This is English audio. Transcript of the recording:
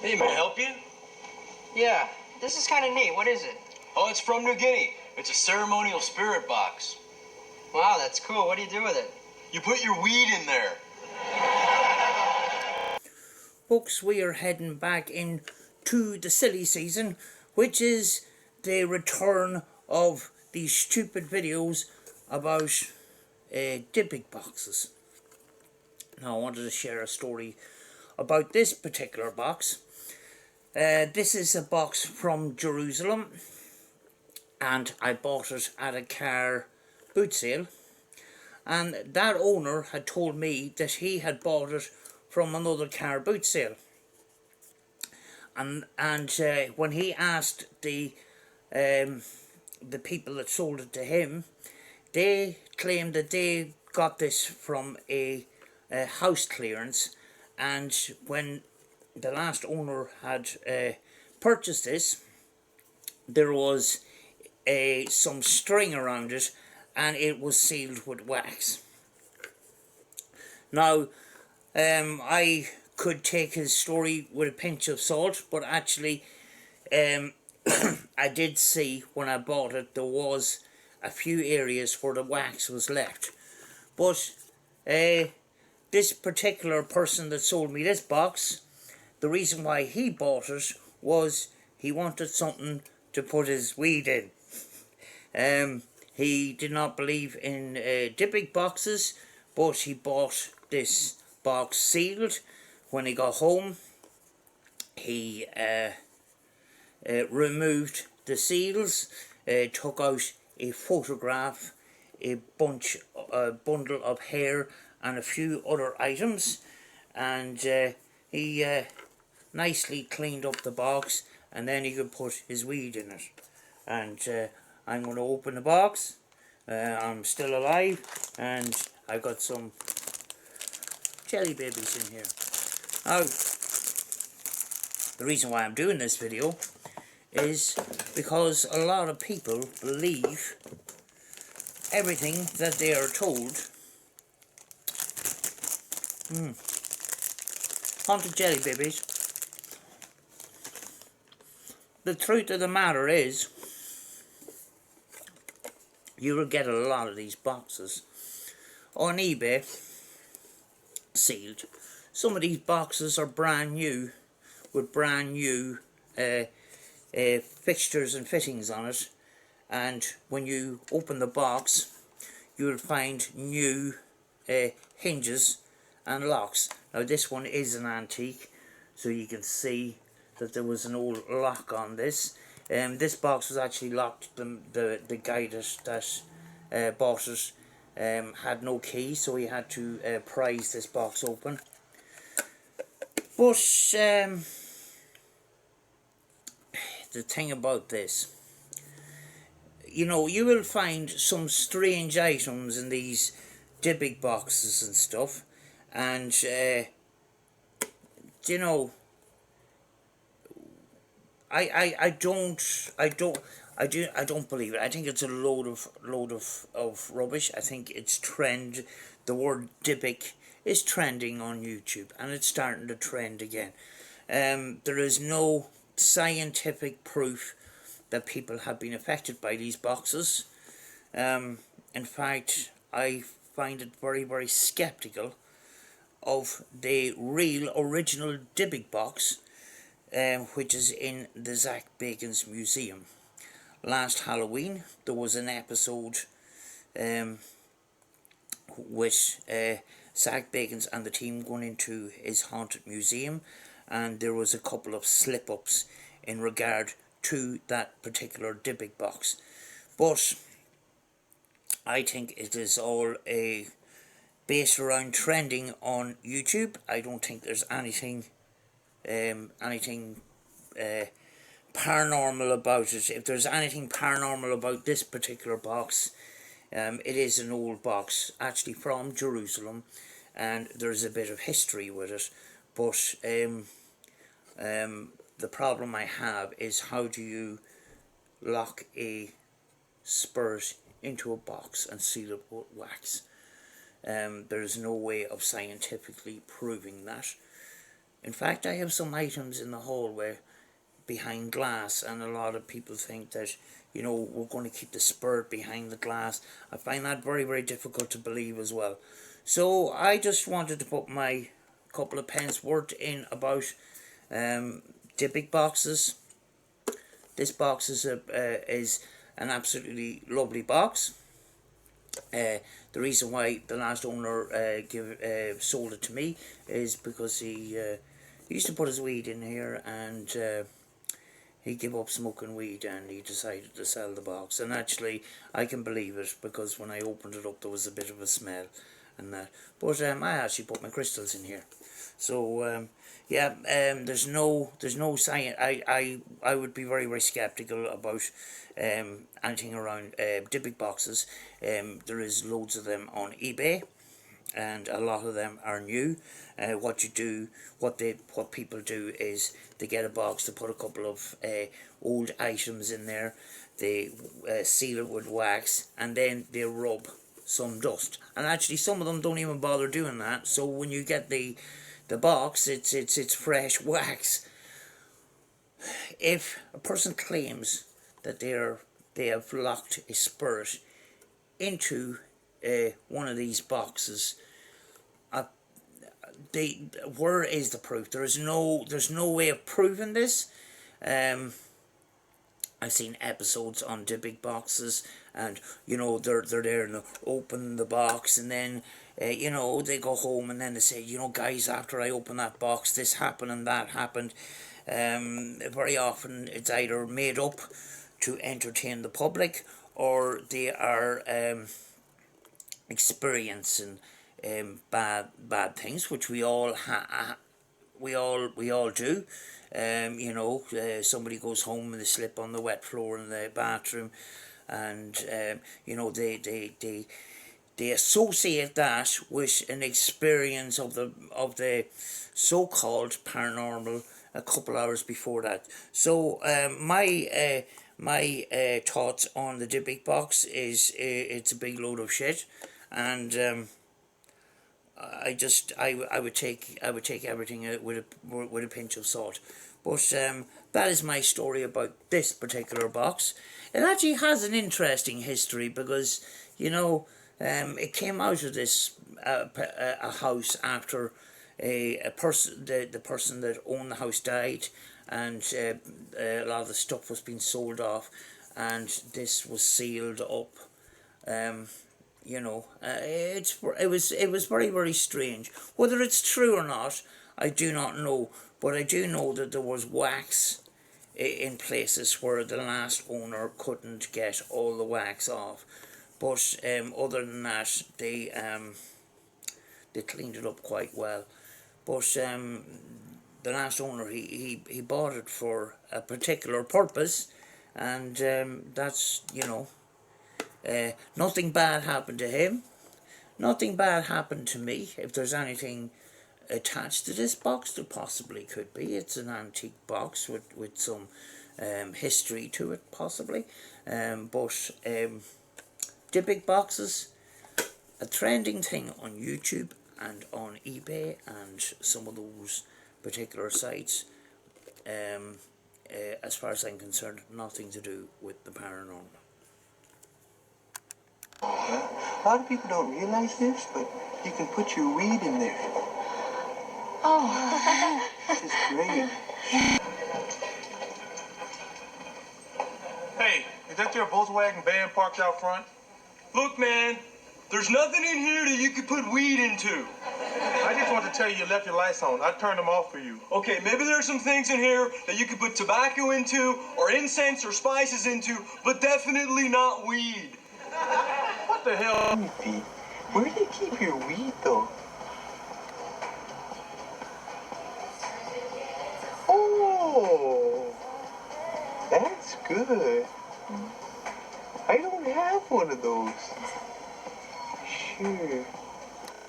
Hey, may I help you? Yeah, this is kind of neat. What is it? Oh, it's from New Guinea. It's a ceremonial spirit box. Wow, that's cool. What do you do with it? You put your weed in there. Folks, we are heading back into the silly season, which is the return of these stupid videos about Dybbuk boxes. Now, I wanted to share a story about this particular box. This is a box from Jerusalem, and I bought it at a car boot sale, and that owner had told me that he had bought it from another car boot sale, and when he asked the people that sold it to him, they claimed that they got this from a house clearance, and when the last owner had purchased this, there was some string around it, and it was sealed with wax. Now, I could take his story with a pinch of salt, but actually I did see when I bought it there was a few areas where the wax was left. But this particular person that sold me this box, the reason why he bought it was he wanted something to put his weed in. He did not believe in Dybbuk boxes, but he bought this box sealed. When he got home, he removed the seals, took out a photograph, a bundle of hair, and a few other items, and he nicely cleaned up the box, and then he could put his weed in it. And I'm going to open the box. I'm still alive, and I got some jelly babies in here. Now, the reason why I'm doing this video is because a lot of people believe everything that they are told. Haunted jelly babies. The truth of the matter is, you will get a lot of these boxes on eBay sealed. Some of these boxes are brand new, with brand new fixtures and fittings on it, and when you open the box you will find new hinges and locks. Now this one is an antique, so you can see that there was an old lock on this. This box was actually locked. The guy that bought it had no key, so he had to prise this box open. But the thing about this, you know, you will find some strange items in these Dybbuk boxes and stuff, and you know, I don't believe it. I think it's a load of rubbish. I think it's trend. The word Dybbuk is trending on YouTube, and it's starting to trend again. There is no scientific proof that people have been affected by these boxes. In fact, I find it very, very skeptical of the real original Dybbuk box, which is in the Zach Bacon's museum. Last Halloween there was an episode with Zach Bacon's and the team going into his haunted museum, and there was a couple of slip-ups in regard to that particular Dybbuk box. But I think it is all based around trending on YouTube. I don't think there's anything paranormal about it. If there's anything paranormal about this particular box, it is an old box, actually from Jerusalem, and there's a bit of history with it. But the problem I have is, how do you lock a spirit into a box and seal it with wax? There's no way of scientifically proving that. In fact, I have some items in the hallway behind glass, and a lot of people think that, you know, we're going to keep the spirit behind the glass. I find that very, very difficult to believe as well. So I just wanted to put my couple of pence worth in about Dybbuk boxes. This box is an absolutely lovely box. The reason why the last owner sold it to me is because he used to put his weed in here, and he gave up smoking weed, and he decided to sell the box. And actually, I can believe it, because when I opened it up, there was a bit of a smell and that. But I actually put my crystals in here. So yeah, there's no sign. I would be very, very skeptical about anything around Dybbuk boxes. There is loads of them on eBay, and a lot of them are new. What people do is they get a box, to put a couple of old items in there, they seal it with wax, and then they rub some dust. And actually, some of them don't even bother doing that. So when you get the box, it's fresh wax. If a person claims that they have locked a spirit into one of these boxes, where is the proof? There's no way of proving this. I've seen episodes on Dybbuk boxes, and you know, they're there and they open the box, and then you know, they go home and then they say, you know, guys, after I opened that box, this happened and that happened. Very often it's either made up to entertain the public, or they are experiencing bad things, which we all do. You know, somebody goes home and they slip on the wet floor in the bathroom, and you know, they associate that with an experience of the so-called paranormal a couple hours before that. So my thoughts on the Dybbuk box is it's a big load of shit, and I would take everything with a pinch of salt. But that is my story about this particular box. It actually has an interesting history, because, you know, it came out of this a house after the person that owned the house died, and a lot of the stuff was being sold off, and this was sealed up. You know, it was very, very strange. Whether it's true or not, I do not know. But I do know that there was wax in places where the last owner couldn't get all the wax off. But other than that, they cleaned it up quite well. But the last owner, he bought it for a particular purpose, and that's, you know, nothing bad happened to him. Nothing bad happened to me. If there's anything attached to this box, there possibly could be. It's an antique box with some history to it, possibly. But Dybbuk boxes, a trending thing on YouTube and on eBay and some of those particular sites. As far as I'm concerned, nothing to do with the paranormal. A lot of people don't realize this, but you can put your weed in there. Oh. This is great. Hey, is that your Volkswagen van parked out front? Look, man, there's nothing in here that you could put weed into. I just want to tell you you left your lights on. I turned them off for you. Okay, maybe there's some things in here that you could put tobacco into, or incense or spices into, but definitely not weed. What the hell? Pete, where do you keep your weed, though? Oh, that's good. I don't have one of those. Sure.